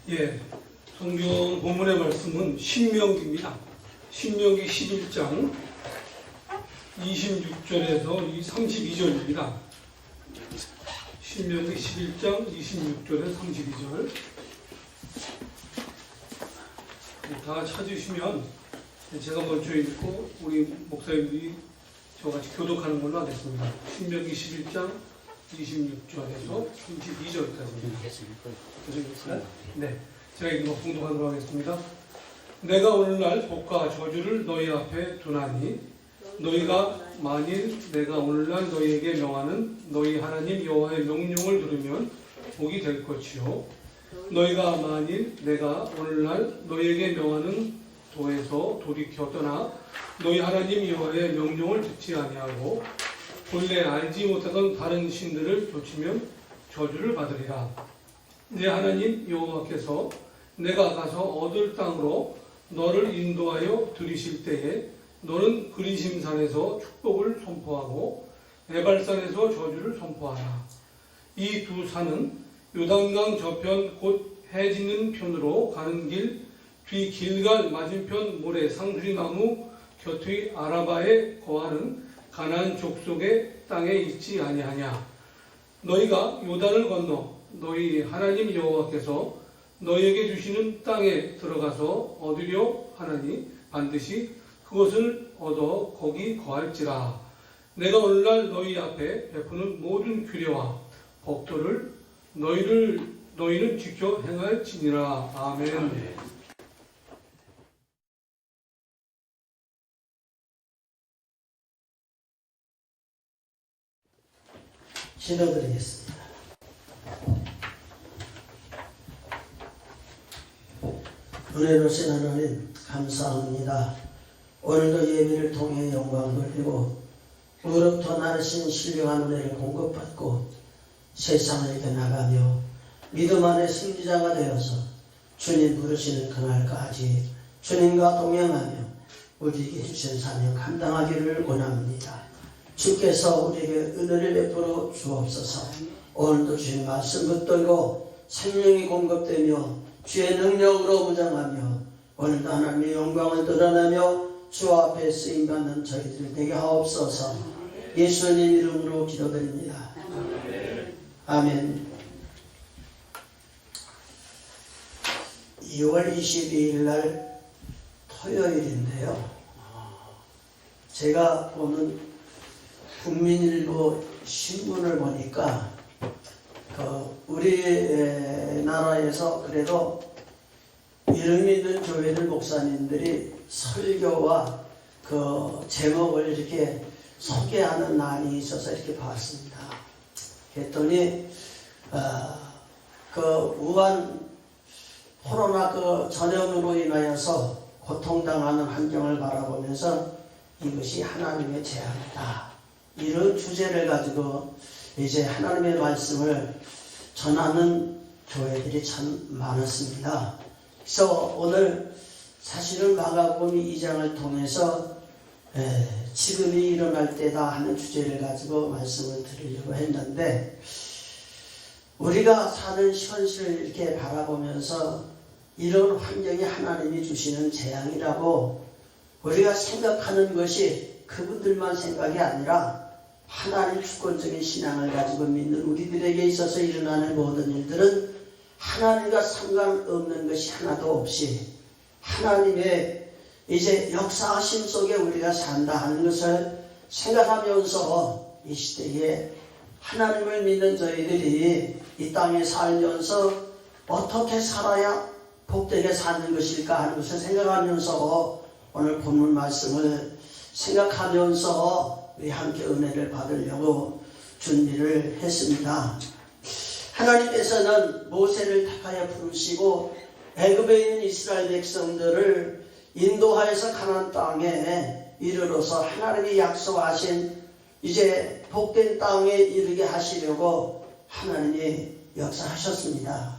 예, 성경 본문의 말씀은 신명기입니다. 신명기 11장 26절에서 32절입니다. 신명기 11장 26절에서 32절. 다 찾으시면 제가 먼저 읽고 우리 목사님들이 저같이 교독하는 걸로 하겠습니다. 신명기 11장 26절에서 32절까지. 네, 제가 이거 봉독하도록 하겠습니다. 내가 오늘날 복과 저주를 너희 앞에 두나니 너희가 만일 내가 오늘날 너희에게 명하는 너희 하나님 여호와의 명령을 들으면 복이 될 것이요 너희가 만일 내가 오늘날 너희에게 명하는 도에서 돌이켜 떠나 너희 하나님 여호와의 명령을 듣지 아니하고 본래 알지 못하던 다른 신들을 좇으면 저주를 받으리라. 내 하나님 여호와께서 내가 가서 얻을 땅으로 너를 인도하여 들이실 때에 너는 그리심산에서 축복을 선포하고 에발산에서 저주를 선포하라. 이 두 산은 요단강 저편 곧 해지는 편으로 가는 길 뒤 길갈 맞은편 모래 상수리나무 곁의 아라바에 거하는 가나안 족속의 땅에 있지 아니하냐. 너희가 요단을 건너 너희 하나님 여호와께서 너희에게 주시는 땅에 들어가서 얻으려 하나니 반드시 그것을 얻어 거기 거할지라. 내가 오늘날 너희 앞에 베푸는 모든 규례와 법도를 너희는 지켜 행할지니라. 아멘. 기도드리겠습니다. 은혜로우신 하나님 감사합니다. 오늘도 예배를 통해 영광 돌리고 무릎도 나르신 신령한 은혜를 공급받고 세상을 이겨나가며 믿음 안의 승리자가 되어서 주님 부르시는 그날까지 주님과 동행하며 우리에게 주신 사명 감당하기를 원합니다. 주께서 우리에게 은혜를 베풀어 주옵소서. 오늘도 주님 말씀 붙들고 생명이 공급되며 주의 능력으로 무장하며 오늘도 하나님의 영광을 드러내며 주 앞에 쓰임받는 저희들 되게 하옵소서. 예수님 이름으로 기도드립니다. 아멘. 2월 22일 날 토요일인데요. 제가 오늘 국민일보 신문을 보니까 우리나라에서 그래도 이름 있는 교회들 목사님들이 설교와 그 제목을 이렇게 소개하는 날이 있어서 이렇게 봤습니다. 그랬더니 그 우한 코로나 그 전염으로 인하여서 고통당하는 환경을 바라보면서 이것이 하나님의 재앙이다. 이런 주제를 가지고 이제 하나님의 말씀을 전하는 교회들이 참 많았습니다. 그래서 오늘 사실은 마가복음 2장을 통해서 지금이 일어날 때다 하는 주제를 가지고 말씀을 드리려고 했는데 우리가 사는 현실을 이렇게 바라보면서 이런 환경이 하나님이 주시는 재앙이라고 우리가 생각하는 것이 그분들만 생각이 아니라 하나님 주권적인 신앙을 가지고 믿는 우리들에게 있어서 일어나는 모든 일들은 하나님과 상관없는 것이 하나도 없이 하나님의 이제 역사하심 속에 우리가 산다 하는 것을 생각하면서 이 시대에 하나님을 믿는 저희들이 이 땅에 살면서 어떻게 살아야 복되게 사는 것일까 하는 것을 생각하면서 오늘 본문 말씀을 생각하면서 우리 함께 은혜를 받으려고 준비를 했습니다. 하나님께서는 모세를 택하여 부르시고 애굽에 있는 이스라엘 백성들을 인도하여서 가나안 땅에 이르러서 하나님이 약속하신 이제 복된 땅에 이르게 하시려고 하나님이 역사하셨습니다.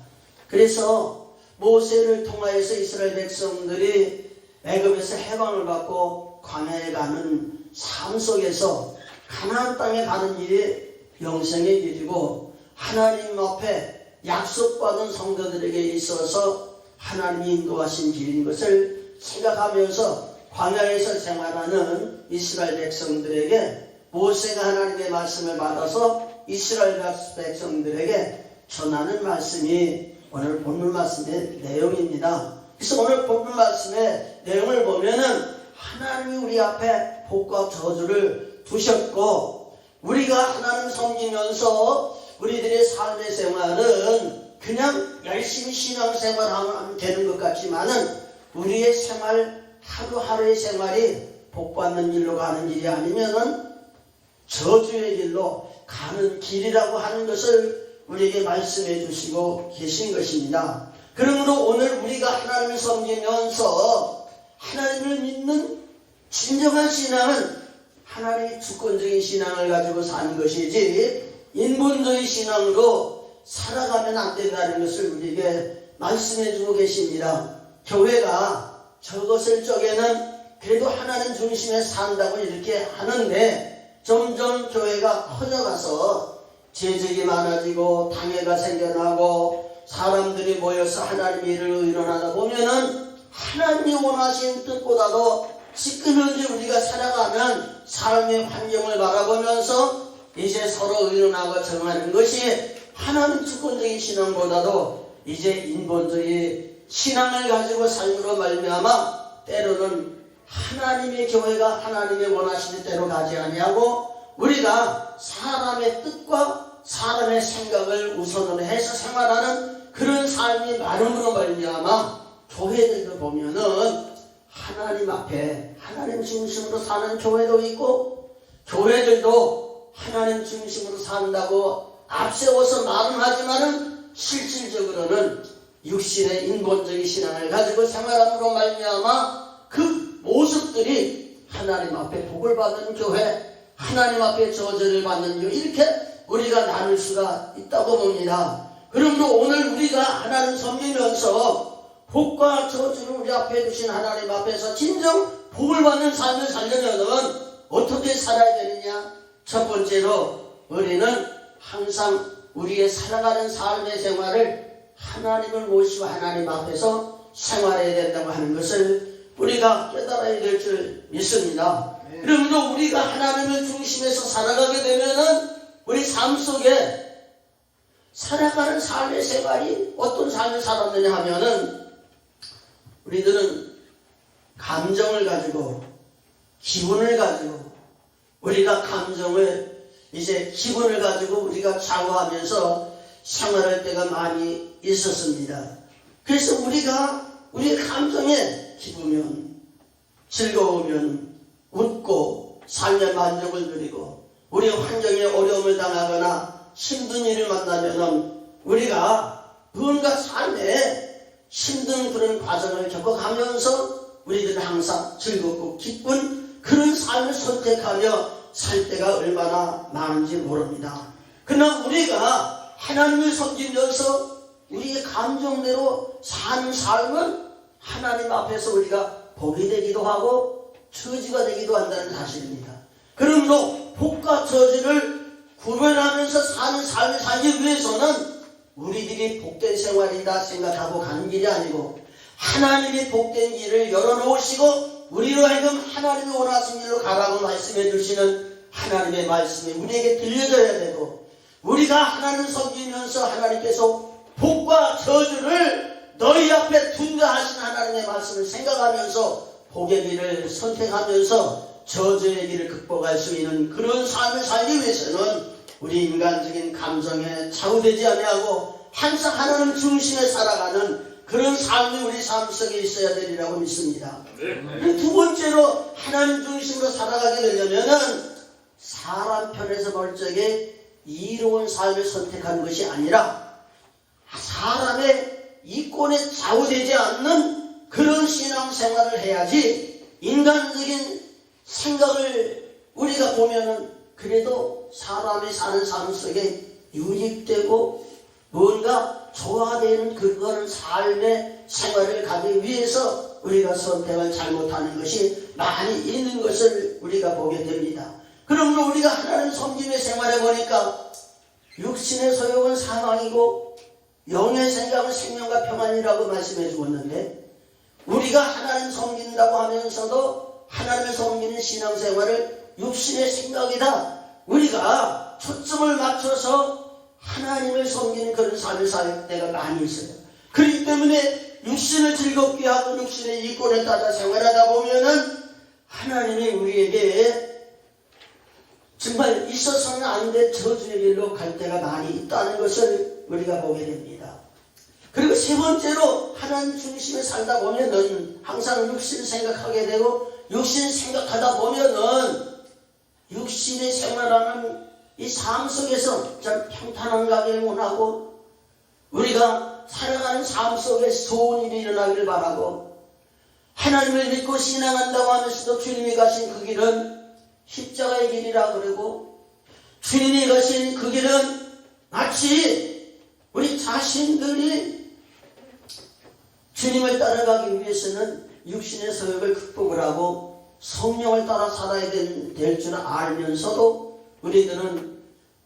그래서 모세를 통하여서 이스라엘 백성들이 애굽에서 해방을 받고 광야에 가는 삶 속에서 가나안 땅에 가는 일이 영생의 일이고 하나님 앞에 약속받은 성도들에게 있어서 하나님이 인도하신 길인 것을 생각하면서 광야에서 생활하는 이스라엘 백성들에게 모세가 하나님의 말씀을 받아서 이스라엘 백성들에게 전하는 말씀이 오늘 본문 말씀의 내용입니다. 그래서 오늘 본문 말씀의 내용을 보면은 하나님이 우리 앞에 복과 저주를 두셨고, 우리가 하나님 섬기면서 우리들의 삶의 생활은 그냥 열심히 신앙생활하면 되는 것 같지만은 우리의 생활, 하루하루의 생활이 복받는 길로 가는 길이 아니면은 저주의 길로 가는 길이라고 하는 것을 우리에게 말씀해 주시고 계신 것입니다. 그러므로 오늘 우리가 하나님을 섬기면서 하나님을 믿는 진정한 신앙은 하나님의 주권적인 신앙을 가지고 사는 것이지 인본주의 신앙으로 살아가면 안 된다는 것을 우리에게 말씀해 주고 계십니다. 교회가 저것을 쪽에는 그래도 하나님 중심에 산다고 이렇게 하는데 점점 교회가 커져가서 재적이 많아지고 당회가 생겨나고 사람들이 모여서 하나님의 일을 의논하다 보면은 하나님이 원하신 뜻보다도 시끄러운지 우리가 살아가는 삶의 환경을 바라보면서 이제 서로 의논하고 정하는 것이 하나님 주권적인 신앙보다도 이제 인본주의 신앙을 가지고 삶으로 말미암아 때로는 하나님의 교회가 하나님의 원하시는 대로 가지 아니하고 우리가 사람의 뜻과 사람의 생각을 우선으로 해서 생활하는 그런 삶이 많음으로 말미암아 교회들도 보면은 하나님 앞에 하나님 중심으로 사는 교회도 있고 교회들도 하나님 중심으로 산다고 앞세워서 말은 하지만은 실질적으로는 육신의 인본적인 신앙을 가지고 생활함으로 말미암아 그 모습들이 하나님 앞에 복을 받는 교회, 하나님 앞에 저주를 받는 교회, 이렇게 우리가 나눌 수가 있다고 봅니다. 그러므로 오늘 우리가 하나님 섬기면서 복과 저주를 우리 앞에 두신 하나님 앞에서 진정 복을 받는 삶을 살려면은 어떻게 살아야 되느냐? 첫 번째로 우리는 항상 우리의 살아가는 삶의 생활을 하나님을 모시고 하나님 앞에서 생활해야 된다고 하는 것을 우리가 깨달아야 될 줄 믿습니다. 그러므로 우리가 하나님을 중심에서 살아가게 되면은 우리 삶 속에 살아가는 삶의 생활이 어떤 삶을 살았느냐 하면은 우리들은 감정을 가지고 기분을 가지고 우리가 감정을 이제 기분을 가지고 우리가 좌우하면서 생활할 때가 많이 있었습니다. 그래서 우리가 우리의 감정에 기쁘면 즐거우면 웃고 삶의 만족을 누리고 우리 환경에 어려움을 당하거나 힘든 일을 만나면 우리가 무언가 삶에 힘든 그런 과정을 겪어가면서 우리들은 항상 즐겁고 기쁜 그런 삶을 선택하며 살 때가 얼마나 많은지 모릅니다. 그러나 우리가 하나님을 섬기면서 우리의 감정대로 사는 삶은 하나님 앞에서 우리가 복이 되기도 하고 저주가 되기도 한다는 사실입니다. 그러므로 복과 저주를 구별하면서 사는 삶을 살기 위해서는 우리들이 복된 생활이다 생각하고 가는 길이 아니고 하나님이 복된 길을 열어놓으시고 우리로 하여금 하나님이 원하신 길로 가라고 말씀해 주시는 하나님의 말씀이 우리에게 들려져야 되고 우리가 하나님을 섬기면서 하나님께서 복과 저주를 너희 앞에 둔다 하신 하나님의 말씀을 생각하면서 복의 길을 선택하면서 저주의 길을 극복할 수 있는 그런 삶을 살기 위해서는 우리 인간적인 감정에 좌우되지 아니하고 항상 하나님 중심에 살아가는 그런 삶이 우리 삶 속에 있어야 되리라고 믿습니다. 두 번째로 하나님 중심으로 살아가게 되려면은 사람 편에서 볼 적에 이로운 삶을 선택하는 것이 아니라 사람의 이권에 좌우되지 않는 그런 신앙생활을 해야지 인간적인 생각을 우리가 보면은 그래도 사람이 사는 삶 속에 유익되고 뭔가 조화되는 그런 삶의 생활을 가기 위해서 우리가 선택을 잘못하는 것이 많이 있는 것을 우리가 보게 됩니다. 그러므로 우리가 하나님 섬김의 생활해 보니까 육신의 소욕은 사망이고 영의 생각은 생명과 평안이라고 말씀해 주었는데, 우리가 하나님 섬긴다고 하면서도 하나님을 섬기는 신앙생활을 육신의 생각이다, 우리가 초점을 맞춰서 하나님을 섬기는 그런 삶을 살 때가 많이 있어요. 그렇기 때문에 육신을 즐겁게 하고 육신의 이권에 따라 생활하다 보면은 하나님이 우리에게 정말 있어서는 안 될 저주의 길로 갈 때가 많이 있다는 것을 우리가 보게 됩니다. 그리고 세 번째로 하나님 중심에 살다 보면은 항상 육신 생각하게 되고, 육신 생각하다 보면은 육신의 생활하는 이 삶 속에서 참 평탄한 가기를 원하고, 우리가 살아가는 삶 속에 좋은 일이 일어나기를 바라고, 하나님을 믿고 신앙한다고 하면서도 주님이 가신 그 길은 십자가의 길이라 그러고, 주님이 가신 그 길은 마치 우리 자신들이 주님을 따라가기 위해서는 육신의 서욕을 극복을 하고 성령을 따라 살아야 될 줄 알면서도 우리들은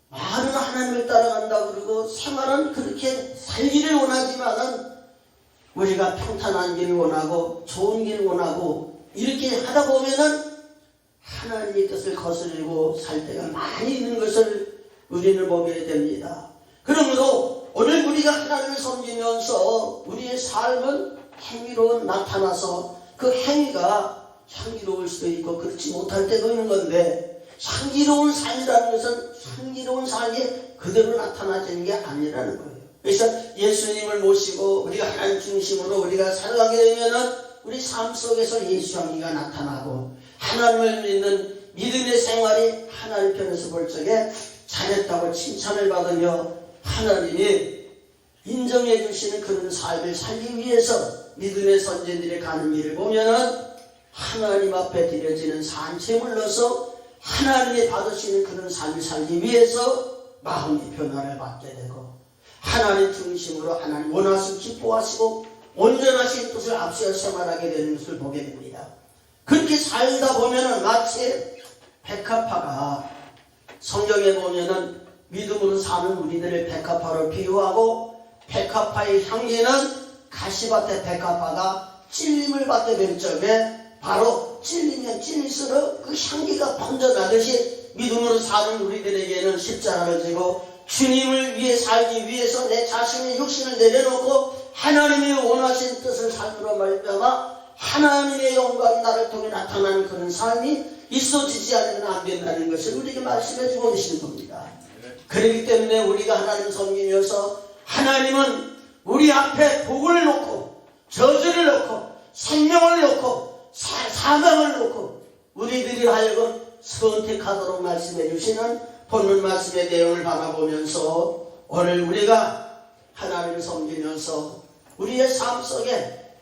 말은 하나님을 따라간다고 그러고 생활은 그렇게 살기를 원하지만은 우리가 평탄한 길을 원하고 좋은 길을 원하고 이렇게 하다 보면은 하나님의 뜻을 거스르고 살 때가 많이 있는 것을 우리는 보게 됩니다. 그러므로 오늘 우리가 하나님을 섬기면서 우리의 삶은 행위로 나타나서 그 행위가 향기로울 수도 있고 그렇지 못할 때도 있는 건데, 향기로운 삶이라는 것은 향기로운 삶이 그대로 나타나지는 게 아니라는 거예요. 그래서 예수님을 모시고 우리가 하나님 중심으로 우리가 살아가게 되면은 우리 삶 속에서 예수 향기가 나타나고, 하나님을 믿는 믿음의 생활이 하나님 편에서 볼 적에 잘했다고 칭찬을 받으며 하나님이 인정해 주시는 그런 삶을 살기 위해서 믿음의 선진들이 가는 길을 보면은 하나님 앞에 드려지는 산채물로서 하나님이 받으시는 그런 삶을 살기 위해서 마음의 변화를 받게 되고, 하나님 중심으로 하나님 원하시고 기뻐하시고 온전하신 뜻을 앞세워 생활하게 되는 것을 보게 됩니다. 그렇게 살다 보면은 마치 백합화가, 성경에 보면은 믿음으로 사는 우리들을 백합화로 비유하고, 백합화의 향기는 가시밭의 백합화가 찔림을 받게 될 적에 바로 찔리면 찔릴수록 그 향기가 번져나듯이 믿음으로 사는 우리들에게는 십자가를 지고 주님을 위해 살기 위해서 내 자신의 육신을 내려놓고 하나님이 원하신 뜻을 살므로 말미암아 하나님의 영광이 나를 통해 나타나는 그런 삶이 있어지지 않으면 안 된다는 것을 우리에게 말씀해 주고 계시는 겁니다. 그렇기 때문에 우리가 하나님 섬기면서 하나님은 우리 앞에 복을 놓고 저주를 놓고 생명을 놓고 사망을 놓고 우리들이 하여금 선택하도록 말씀해 주시는 본문 말씀의 내용을 바라보면서 오늘 우리가 하나님을 섬기면서 우리의 삶 속에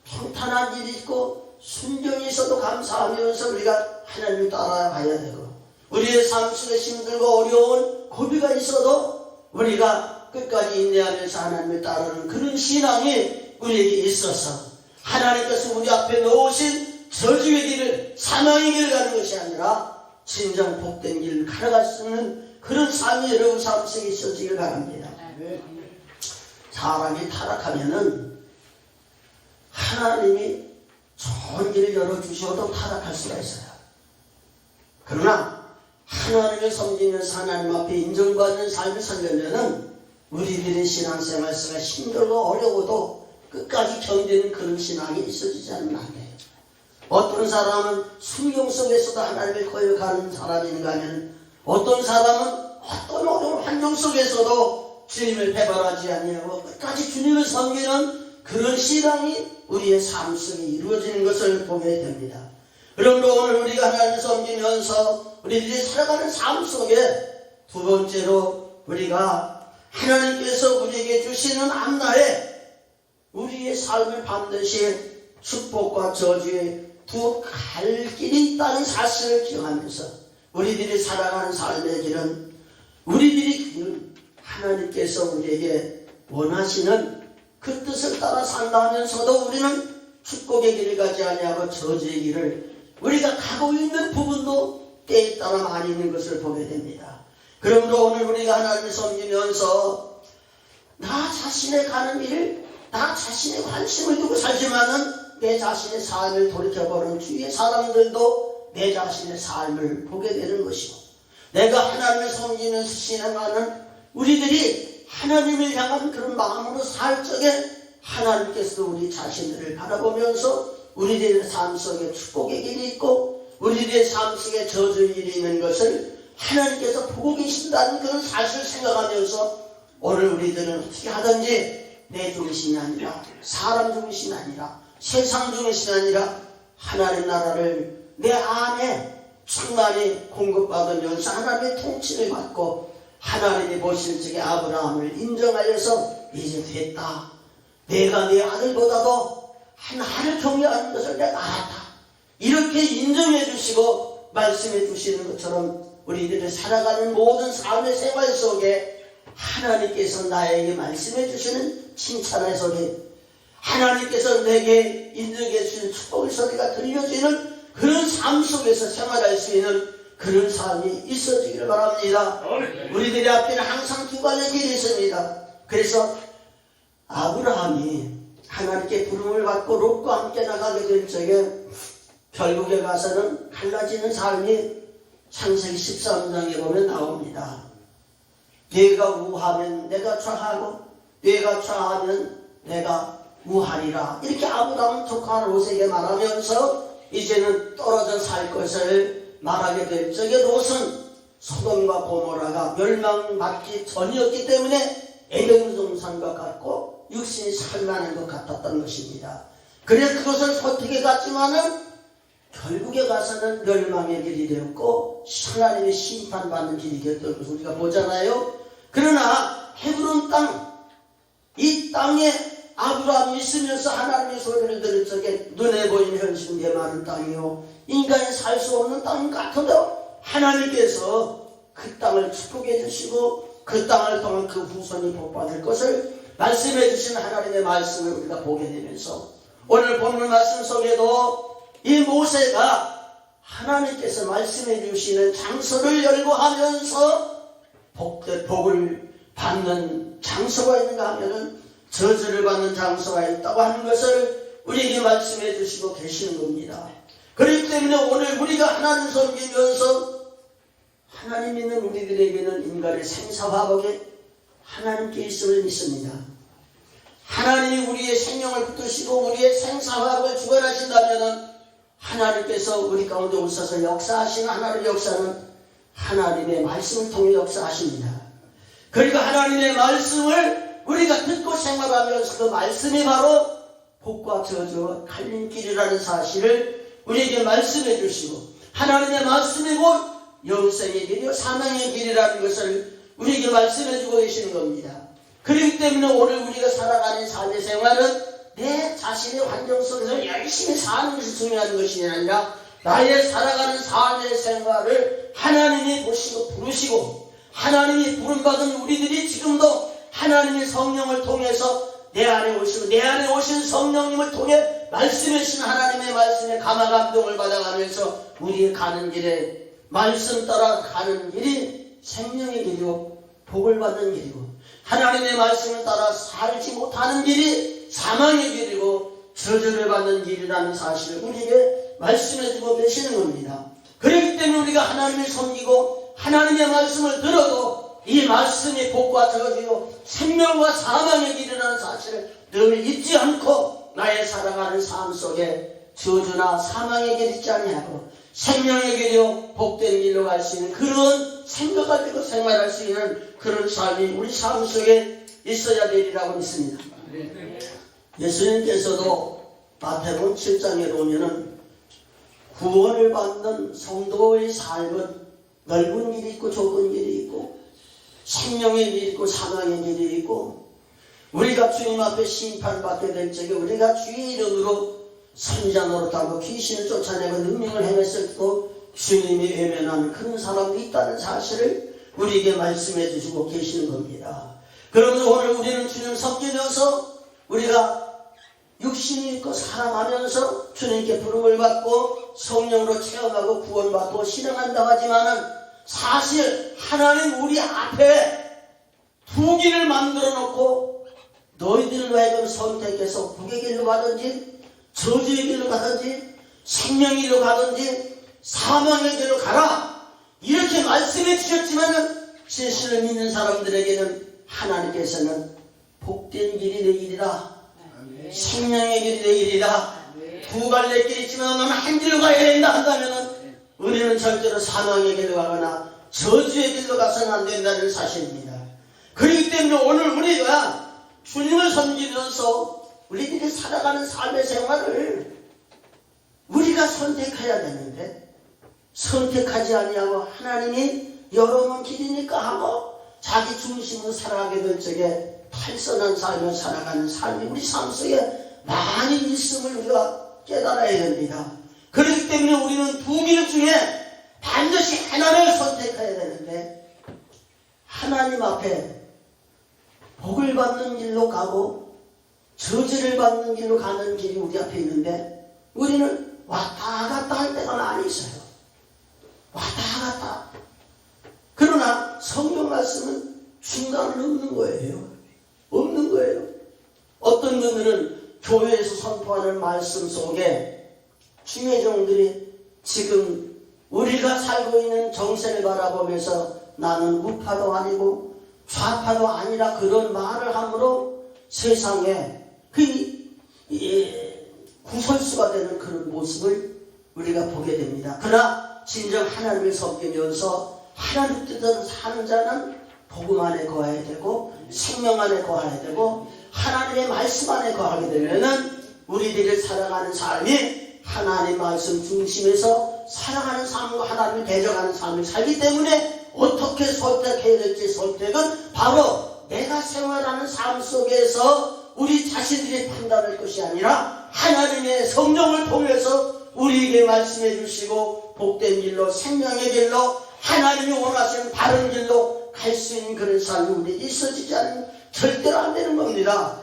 평탄한 일이 있고 순종이 있어도 감사하면서 우리가 하나님을 따라가야 되고, 우리의 삶 속에 힘들고 어려운 고비가 있어도 우리가 끝까지 인내하면서 하나님을 따르는 그런 신앙이 우리에게 있어서 하나님께서 우리 앞에 놓으신 저주의 길을, 사망의 길을 가는 것이 아니라 진정 복된 길을 걸어갈 수 있는 그런 삶이 여러분 삶 속에 있어지길 바랍니다. 사람이 타락하면은 하나님이 좋은 길을 열어주셔도 타락할 수가 있어요. 그러나 하나님을 섬기면서 하나님 앞에 인정받는 삶을 살려면은 우리들의 신앙생활 속에 힘들고 어려워도 끝까지 견디는 그런 신앙이 있어지지 않으면 안 돼요. 어떤 사람은 순경 속에서도 하나님을 거역하는 사람인가 하면, 어떤 사람은 어떤 어려운 환경 속에서도 주님을 배반하지 아니하고 끝까지 주님을 섬기는 그런 신앙이 우리의 삶 속에 이루어지는 것을 보게 됩니다. 그러므로 오늘 우리가 하나님을 섬기면서 우리들이 살아가는 삶 속에 두 번째로 우리가 하나님께서 우리에게 주시는 앞날에 우리의 삶을 반드시 축복과 저주의 두 갈 길이 있다는 사실을 기억하면서 우리들이 살아가는 삶의 길은, 우리들이 길은 하나님께서 우리에게 원하시는 그 뜻을 따라 산다면서도 우리는 축복의 길을 가지 아니하고 저주의 길을 우리가 가고 있는 부분도 때에 따라 많이 있는 것을 보게 됩니다. 그러므로 오늘 우리가 하나님을 섬기면서 나 자신의 가는 일을 나 자신의 관심을 두고 살지만은 내 자신의 삶을 돌이켜보는 주위의 사람들도 내 자신의 삶을 보게 되는 것이고, 내가 하나님을 섬기는 신앙하는 우리들이 하나님을 향한 그런 마음으로 살 적에 하나님께서도 우리 자신들을 바라보면서 우리들의 삶 속에 축복의 길이 있고 우리들의 삶 속에 저주의 일이 있는 것을 하나님께서 보고 계신다는 그런 사실을 생각하면서 오늘 우리들은 어떻게 하든지 내 중심이 아니라 사람 중심이 아니라 세상 중심이 아니라 하나님 나라를 내 안에 충만히 공급받으면서 하나님의 통치를 받고 하나님이 보실 적에 아브라함을 인정하여서 이제 됐다. 내가 내 아들보다도 하나를 경외하는 것을 내가 알았다. 이렇게 인정해 주시고 말씀해 주시는 것처럼 우리들이 살아가는 모든 삶의 생활 속에 하나님께서 나에게 말씀해 주시는 칭찬의 소리, 하나님께서 내게 인정해 주시는 축복의 소리가 들려지는 그런 삶 속에서 생활할 수 있는 그런 삶이 있어지기를 바랍니다. 우리들의 앞에는 항상 두 가지 길이 있습니다. 그래서 아브라함이 하나님께 부름을 받고 롯과 함께 나가게 될 적에 결국에 가서는 갈라지는 삶이 창세기 13장에 보면 나옵니다. 네가 우하면 내가 좌하고 네가 좌하면 내가 우하리라. 이렇게 아브라함은 족하 롯에게 말하면서 이제는 떨어져 살 것을 말하게 될 적에 롯은 소돔과 고모라가 멸망받기 전이었기 때문에 에덴 동산과 같고 육신이 살만한 것 같았던 것입니다. 그래서 그것을 선택해 갔지만은 결국에 가서는 멸망의 길이 되었고 하나님의 심판받는 길이 되었던 것을 우리가 보잖아요. 그러나 헤브론 땅, 이 땅에 아브라함이 있으면서 하나님의 소리를 들을 적에 눈에 보이는 현실은 메마른 땅이요 인간이 살 수 없는 땅 같아도 하나님께서 그 땅을 축복해 주시고 그 땅을 통한 그 후손이 복받을 것을 말씀해 주신 하나님의 말씀을 우리가 보게 되면서 오늘 본문 말씀 속에도 이 모세가 하나님께서 말씀해 주시는 장소를 열고 하면서 복을 받는 장소가 있는가 하면은 저주를 받는 장소가 있다고 하는 것을 우리에게 말씀해 주시고 계시는 겁니다. 그렇기 때문에 오늘 우리가 하나님 섬기면서 하나님 믿는 우리들에게는 인간의 생사화복에 하나님께 있음을 믿습니다. 하나님이 우리의 생명을 붙드시고 우리의 생사화복을 주관하신다면 하나님께서 우리 가운데 오셔서 역사하시는 하나님의 역사는 하나님의 말씀을 통해 역사하십니다. 그러니까 하나님의 말씀을 우리가 듣고 생활하면서 그 말씀이 바로 복과 저주와 갈림길이라는 사실을 우리에게 말씀해 주시고 하나님의 말씀이 곧 영생의 길이요 사망의 길이라는 것을 우리에게 말씀해 주고 계시는 겁니다. 그렇기 때문에 오늘 우리가 살아가는 삶의 생활은 내 자신의 환경 속에서 열심히 사는 것이 중요한 것이 아니라 나의 살아가는 삶의 생활을 하나님이 보시고 부르시고 하나님이 부름받은 우리들이 지금도 하나님의 성령을 통해서 내 안에 오시고 내 안에 오신 성령님을 통해 말씀해 주신 하나님의 말씀에 감화 감동을 받아가면서 우리의 가는 길에 말씀 따라 가는 길이 생명의 길이고 복을 받는 길이고 하나님의 말씀을 따라 살지 못하는 길이 사망의 길이고 저주를 받는 길이라는 사실을 우리에게 말씀해 주고 계시는 겁니다. 그렇기 때문에 우리가 하나님을 섬기고 하나님의 말씀을 들어도 이 말씀이 복과 저주요 생명과 사망의 길이라는 사실을 늘 잊지 않고 나의 살아가는 삶 속에 저주나 사망의 길 있지 아니하고 생명의 길이요 복된 길로 갈 수 있는 그런 생각을 가지고 생활할 수 있는 그런 삶이 우리 삶 속에 있어야 되리라고 믿습니다. 예수님께서도 마태복음 7장에 보면은 구원을 받는 성도의 삶은 넓은 길이 있고 좁은 길이 있고 생명의 길이 있고 사망의 길이 있고 우리가 주님 앞에 심판받게 될 적에 우리가 주의 이름으로 선자 노릇하고 귀신을 쫓아내고 능력을 행했을 때도 주님이 외면하는 그런 사람도 있다는 사실을 우리에게 말씀해 주시고 계시는 겁니다. 그러면서 오늘 우리는 주님 섬기면서 우리가 육신이 있고 사랑하면서 주님께 부름을 받고 성령으로 체험하고 구원받고 신앙한다고 하지만은 사실 하나님 우리 앞에 두 길을 만들어 놓고 너희들로 하여금 선택해서 북의 길로 가든지 저주의 길로 가든지 생명의 길로 가든지 사망의 길로 가라, 이렇게 말씀해 주셨지만은 진실을 믿는 사람들에게는 하나님께서는 복된 길이 내 길이다, 생명의 길이 내 길이다, 두 갈래 길이 있지만 너는 한 길로 가야 된다 한다면은 우리는 절대로 사망의 길로 가거나 저주의 길로 가서는 안 된다는 사실입니다. 그렇기 때문에 오늘 우리가 주님을 섬기면서 우리들이 살아가는 삶의 생활을 우리가 선택해야 되는데, 선택하지 아니하고 하나님이 여러분 길이니까 하고 자기 중심으로 살아가게 될 적에 탈선한 삶을 살아가는 삶이 우리 삶 속에 많이 있음을 우리가 깨달아야 됩니다. 그렇기 때문에 우리는 두 길 중에 반드시 하나를 선택해야 되는데, 하나님 앞에 복을 받는 길로 가고 저주를 받는 길로 가는 길이 우리 앞에 있는데, 우리는 왔다 갔다 할 때가 많이 있어요. 왔다 갔다. 그러나 성경 말씀은 중간은 없는 거예요. 없는 거예요. 어떤 분들은 교회에서 선포하는 말씀 속에 주의 종들이 지금 우리가 살고 있는 정세를 바라보면서 나는 우파도 아니고 좌파도 아니라 그런 말을 함으로 세상에 구설수가 되는 그런 모습을 우리가 보게 됩니다. 그러나 진정 하나님을 섬기면서 하나님 뜻대로 사는 자는 복음 안에 거해야 되고 생명 안에 거해야 되고 하나님의 말씀 안에 거하게 되면은 우리들이 살아가는 삶이 하나님 말씀 중심에서 살아가는 삶과 하나님을 대적하는 삶을 살기 때문에 어떻게 선택해야 될지 선택은 바로 내가 생활하는 삶 속에서 우리 자신들이 판단할 것이 아니라 하나님의 성령을 통해서 우리에게 말씀해 주시고 복된 길로 생명의 길로 하나님이 원하시는 바른 길로 갈 수 있는 그런 삶이 우리에게 있어지지 않으면 절대로 안 되는 겁니다.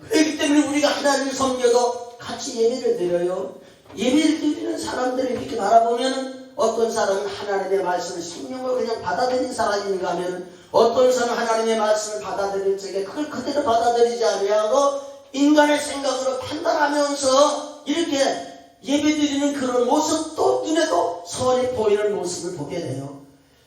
그렇기 때문에 우리가 하나님을 섬겨도 같이 예배를 드려요. 예배를 드리는 사람들을 이렇게 바라보면 어떤 사람은 하나님의 말씀을 생명을 그냥 받아들인 사람인가 하면 어떤 사람은 하나님의 말씀을 받아들일 적에 그걸 그대로 받아들이지 아니하고 인간의 생각으로 판단하면서 이렇게 예배드리는 그런 모습도 눈에도 선이 보이는 모습을 보게 돼요.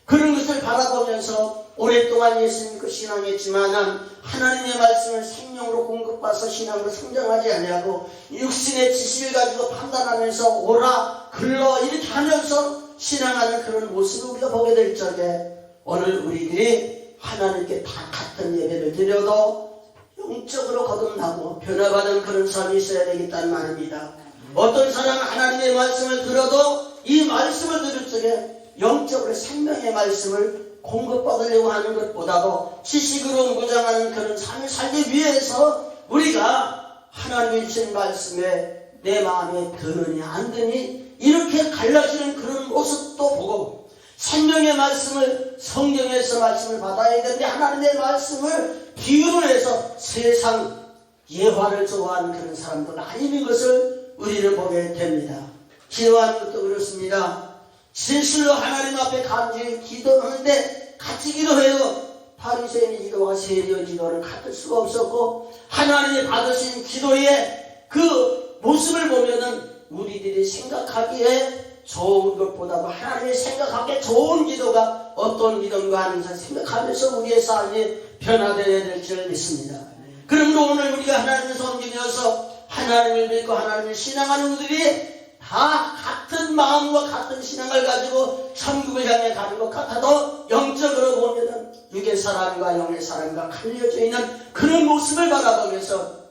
그런 것을 바라보면서 오랫동안 예수 믿고 신앙했지만 하나님의 말씀을 생명으로 공급받아서 신앙으로 성장하지 아니하고 육신의 지식을 가지고 판단하면서 오라 글러 이렇게 하면서 신앙하는 그런 모습을 우리가 보게 될 적에 오늘 우리들이 하나님께 다 같은 예배를 드려도 영적으로 거듭나고 변화받은 그런 삶이 있어야 되겠다는 말입니다. 어떤 사람은 하나님의 말씀을 들어도 이 말씀을 들을 적에 영적으로 생명의 말씀을 공급받으려고 하는 것보다도 지식으로 무장하는 그런 삶을 살기 위해서 우리가 하나님의 주신 말씀에 내 마음에 드느니 안 드니 이렇게 갈라지는 그런 모습도 보고 생명의 말씀을 성경에서 말씀을 받아야 되는데 하나님의 말씀을 비유로 해서 세상 예화를 좋아하는 그런 사람도 많이 있는 것을 우리는 보게 됩니다. 기도하는 것도 그렇습니다. 진실로 하나님 앞에 간절히 기도하는데 같이 기도해요. 바리새인의 기도와 세리의 기도를 같을 수가 없었고 하나님이 받으신 기도의 그 모습을 보면은 우리들이 생각하기에 좋은 것보다도 하나님이 생각하기에 좋은 기도가 어떤 기도인가 하면서 생각하면서 우리의 삶이 변화되어야 될 줄 믿습니다. 그러므로 오늘 우리가 하나님을 섬기면서 하나님을 믿고 하나님을 신앙하는 우리들이 다 같은 마음과 같은 신앙을 가지고 천국을 향해 가는 것 같아도 영적으로 보면은 육의 사람과 영의 사람과 갈려져 있는 그런 모습을 바라보면서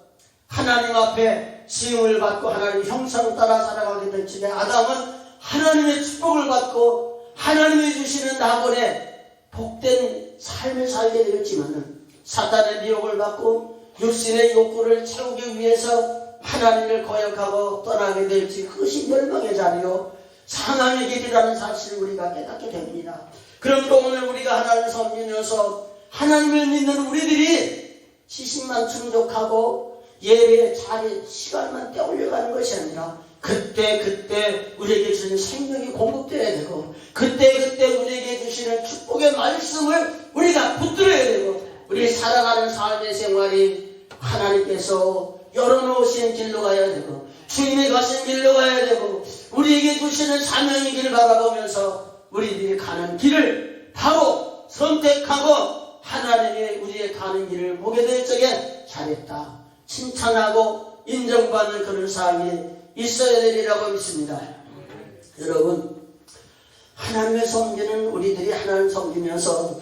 하나님 앞에 시험을 받고 하나님 형상 따라 살아가게 될 적에 아담은 하나님의 축복을 받고 하나님이 주시는 낙원에 복된 삶을 살게 되었지만은 사탄의 미혹을 받고 육신의 욕구를 채우기 위해서 하나님을 거역하고 떠나게 될지 그것이 멸망의 자리요 사망의 길이라는 사실을 우리가 깨닫게 됩니다. 그러므로 오늘 우리가 하나님을 섬기면서 하나님을 믿는 우리들이 지식만 충족하고 예배의 자리 시간만 떼올려가는 것이 아니라 그때 우리에게 주신 생명이 공급되어야 되고 그때 우리에게 주시는 축복의 말씀을 우리가 붙들어야 되고 우리 살아가는 삶의 생활이 하나님께서 열어놓으신 길로 가야 되고 주님이 가신 길로 가야 되고 우리에게 주시는 사명의 길을 바라보면서 우리들이 가는 길을 바로 선택하고 하나님이 우리의 가는 길을 보게 될 적에 잘했다 칭찬하고 인정받는 그런 삶이 있어야 되리라고 믿습니다. 여러분, 하나님을 섬기는 우리들이 하나님을 섬기면서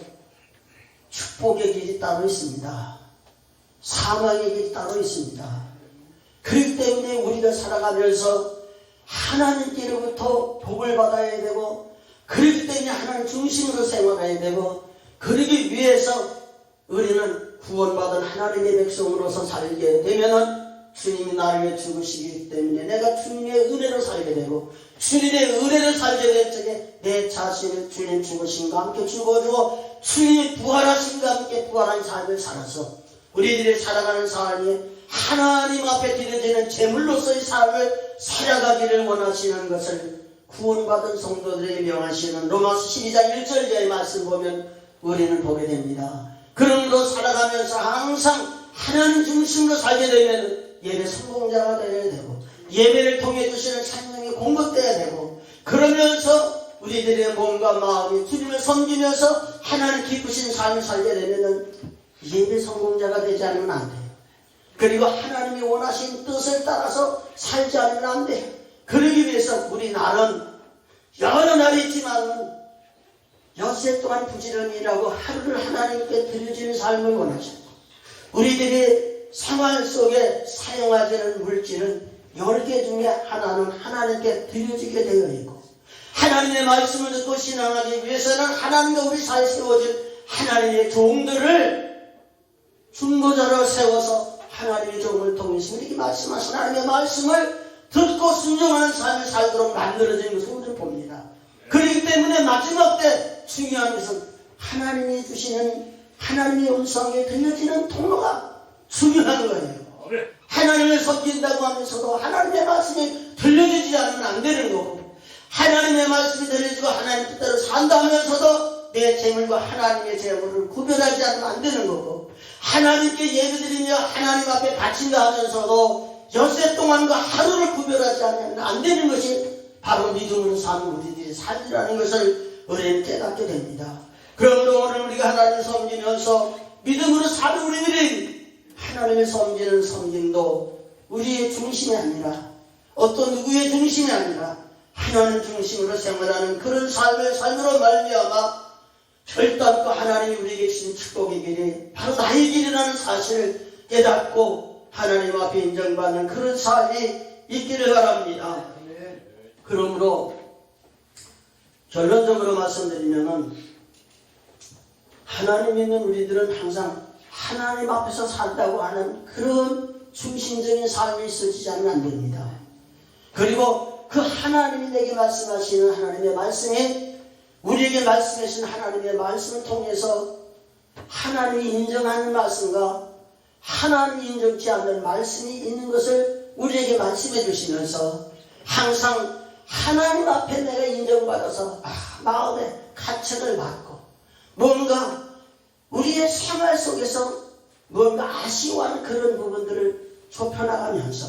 축복의 길이 따로 있습니다. 사망의 길이 따로 있습니다. 그렇기 때문에 우리가 살아가면서 하나님께로부터 복을 받아야 되고 그렇기 때문에 하나님 중심으로 생활해야 되고 그러기 위해서 우리는 구원받은 하나님의 백성으로서 살게 되면은 주님이 나를 위해 죽으시기 때문에 내가 주님의 은혜로 살게 되고 주님의 은혜를 살게 될 적에 내 자신을 주님 죽으심과 함께 죽어주고 주님이 부활하심과 함께 부활한 삶을 살아서 우리들이 살아가는 삶이 하나님 앞에 드려지는 제물로서의 삶을 살아가기를 원하시는 것을 구원받은 성도들에게 명하시는 로마서 12장 1절의 말씀 보면 우리는 보게 됩니다. 그러므로 살아가면서 항상 하나님 중심으로 살게 되면 예배 성공자가 되어야 되고 예배를 통해 주시는 찬양이 공급되어야 되고 그러면서 우리들의 몸과 마음이 주님을 섬기면서 하나님 기쁘신 삶을 살게 되면 예배 성공자가 되지 않으면 안 돼요. 그리고 하나님이 원하신 뜻을 따라서 살지 않으면 안 돼요. 그러기 위해서 우리 날은 여러 날이 있지만 엿새 동안 부지런히 일하고 하루를 하나님께 드려지는 삶을 원하셨고 우리들이 생활 속에 사용하지는 물질은 10개 중에 하나는 하나님께 드려지게 되어 있고 하나님의 말씀을 듣고 신앙하기 위해서는 하나님과 우리 사이에 세워진 하나님의 종들을 중보자로 세워서 하나님의 종을 통해서 우리에게 말씀하신 하나님의 말씀을 듣고 순종하는 삶을 살도록 만들어진 것을 우리는 봅니다. 그렇기 때문에 마지막 때 중요한 것은 하나님이 주시는 하나님의 음성에 들려지는 통로가 중요한 거예요. 하나님을 섬긴다고 하면서도 하나님의 말씀이 들려지지 않으면 안 되는 거고 하나님의 말씀이 들려지고 하나님 뜻대로 산다 하면서도 내 재물과 하나님의 재물을 구별하지 않으면 안 되는 거고 하나님께 예배드리며 하나님 앞에 바친다 하면서도 엿새 동안과 하루를 구별하지 않으면 안 되는 것이 바로 믿음으로 사는 우리들의 삶이라는 것을 우리는 깨닫게 됩니다. 그러므로 오늘 우리가 하나님을 섬기면서 믿음으로 사는 우리들이 하나님을 섬기는 섬김도 우리의 중심이 아니라 어떤 누구의 중심이 아니라 하나님 중심으로 생활하는 그런 삶을 삶으로 말미암아 결단코 하나님이 우리에게 주신 축복의 길이 바로 나의 길이라는 사실을 깨닫고 하나님 앞에 인정받는 그런 삶이 있기를 바랍니다. 그러므로 결론적으로 말씀드리면은 하나님 믿는 우리들은 항상 하나님 앞에서 산다고 하는 그런 중심적인 삶이 있어지지 않으면 안 됩니다. 그리고 그 하나님이 내게 말씀하시는 하나님의 말씀이 우리에게 말씀하신 하나님의 말씀을 통해서 하나님이 인정하는 말씀과 하나님이 인정치 않는 말씀이 있는 것을 우리에게 말씀해 주시면서 항상 하나님 앞에 내가 인정받아서 마음에 가책을 받고 뭔가 우리의 생활 속에서 뭔가 아쉬워하는 그런 부분들을 좁혀나가면서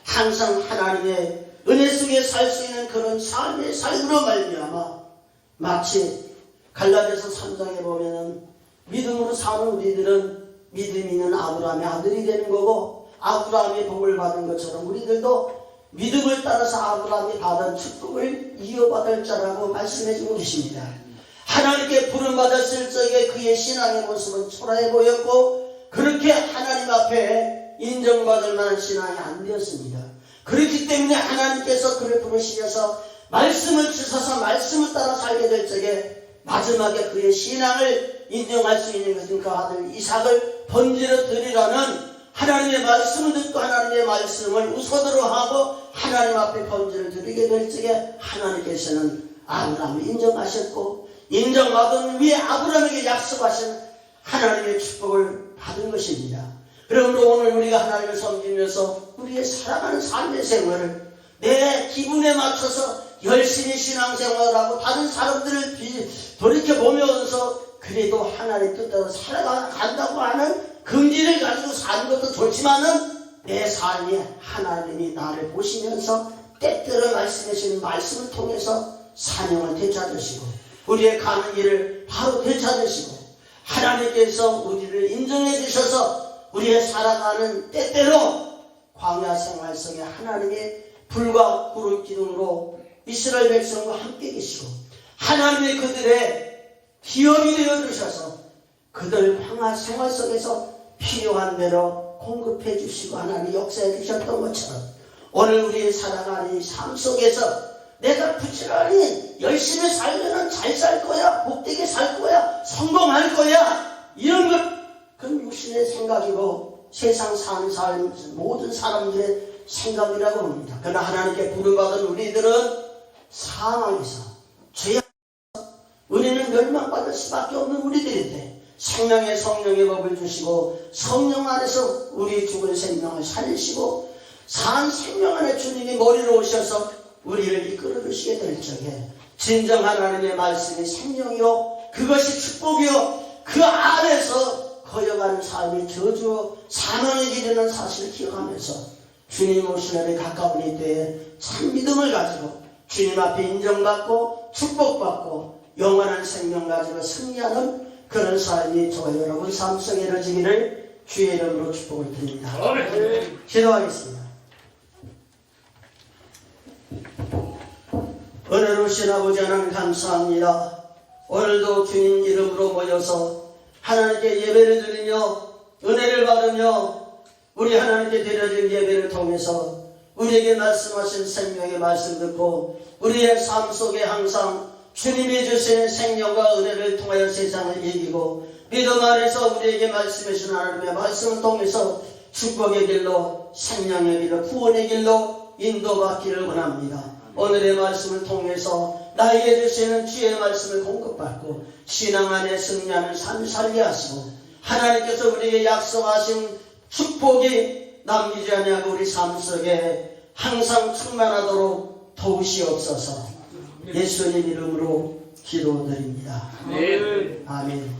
항상 하나님의 은혜 속에 살 수 있는 그런 삶의 삶으로 말미암아 마치 갈라디아서 3장에 보면은 믿음으로 사는 우리들은 믿음이 있는 아브라함의 아들이 되는 거고 아브라함의 복을 받은 것처럼 우리들도 믿음을 따라서 아브라함이 받은 축복을 이어받을 자라고 말씀해주고 계십니다. 하나님께 부름받았을 적에 그의 신앙의 모습은 초라해 보였고 그렇게 하나님 앞에 인정받을 만한 신앙이 안 되었습니다. 그렇기 때문에 하나님께서 그를 부르시면서 말씀을 주셔서 말씀을 따라 살게 될 적에 마지막에 그의 신앙을 인정할 수 있는 것은 그 아들 이삭을 번제로 드리라는 하나님의 말씀을 듣고 하나님의 말씀을 우선으로 하고 하나님 앞에 번제를 드리게 될 적에 하나님께서는 아브라함을 인정하셨고 인정받은 위에 아브라함에게 약속하신 하나님의 축복을 받은 것입니다. 그러므로 오늘 우리가 하나님을 섬기면서 우리의 살아가는 삶의 생활을 내 기분에 맞춰서 열심히 신앙생활을 하고 다른 사람들을 돌이켜보면서 그래도 하나님 뜻대로 살아간다고 하는 긍지를 가지고 사는 것도 좋지만은 내 삶이 하나님이 나를 보시면서 때때로 말씀하시는 말씀을 통해서 사명을 되찾으시고 우리의 가는 길을 바로 되찾으시고 하나님께서 우리를 인정해 주셔서 우리의 살아가는 때때로 광야 생활 속에 하나님의 불과 구름 기둥으로 이스라엘 백성과 함께 계시고 하나님의 그들의 기업이 되어 주셔서 그들 광야 생활 속에서 필요한 대로 공급해 주시고 하나님 역사해 주셨던 것처럼 오늘 우리의 살아가는 이 삶 속에서 내가 부지런히 열심히 살면은 잘 살 거야, 복되게 살 거야, 성공할 거야, 이런 것 그건 육신의 생각이고 세상 사는 삶 모든 사람들의 생각이라고 합니다. 그러나 하나님께 부름받은 우리들은 상황에서 죄 우리는 멸망받을 수밖에 없는 우리들인데 생명의 성령의 법을 주시고 성령 안에서 우리 죽은 생명을 살리시고 산 생명 안에 주님이 머리로 오셔서 우리를 이끌어 주시게 될 적에 진정 하나님의 말씀이 생명이요 그것이 축복이요 그 안에서 거여가는 삶이 저주요 사망의 길이라는 사실을 기억하면서 주님 오신 날에 가까운 이때에 참 믿음을 가지고 주님 앞에 인정받고 축복받고 영원한 생명 가지고 승리하는 그런 삶이 저와 여러분 삶 속에 이루어지기를 주의 이름으로 축복을 드립니다. 기도하겠습니다. 은혜로우신 아버지 하나님 감사합니다. 오늘도 주님 이름으로 모여서 하나님께 예배를 드리며 은혜를 받으며 우리 하나님께 드려진 예배를 통해서 우리에게 말씀하신 생명의 말씀 듣고 우리의 삶 속에 항상 주님이 주시는 생명과 은혜를 통하여 세상을 이기고 믿음 안에서 우리에게 말씀하신 하나님의 말씀을 통해서 축복의 길로 생명의 길로 구원의 길로 인도받기를 원합니다. 오늘의 말씀을 통해서 나에게 주시는 주의 말씀을 공급받고 신앙 안에 승리하는 삶을 살게 하시고 하나님께서 우리에게 약속하신 축복이 남기지 아니하고 우리 삶 속에 항상 충만하도록 도우시옵소서. 예수님 이름으로 기도드립니다. 아멘.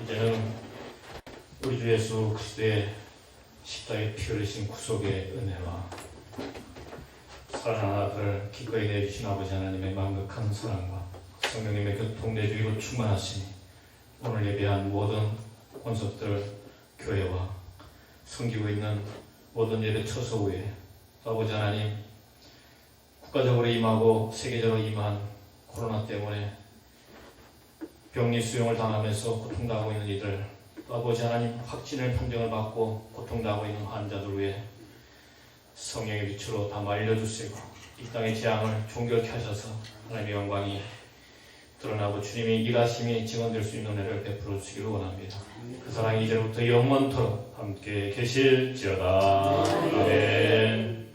이제는 우리 주 예수 그리스도의 십자가에 피 흘리신 구속의 은혜와 사랑하는 아들을 기꺼이 내주신 아버지 하나님의 만극한 사랑과 성령님의 교통 내주기로 충만하시니 오늘 예배한 모든 권속들 교회와 섬기고 있는 모든 예배 처소 후에 아버지 하나님 국가적으로 임하고 세계적으로 임한 코로나 때문에 격리 수용을 당하면서 고통당하고 있는 이들 또 아버지 하나님 확진을 판정을 받고 고통당하고 있는 환자들 위해 성령의 빛으로 다 말려주시고 이 땅의 재앙을 종결케 하셔서 하나님의 영광이 드러나고 주님이 일하심이 증언될 수 있는 은혜를 베풀어 주시기를 원합니다. 그 사랑이 이제부터 영원토록 함께 계실지어다. 아멘.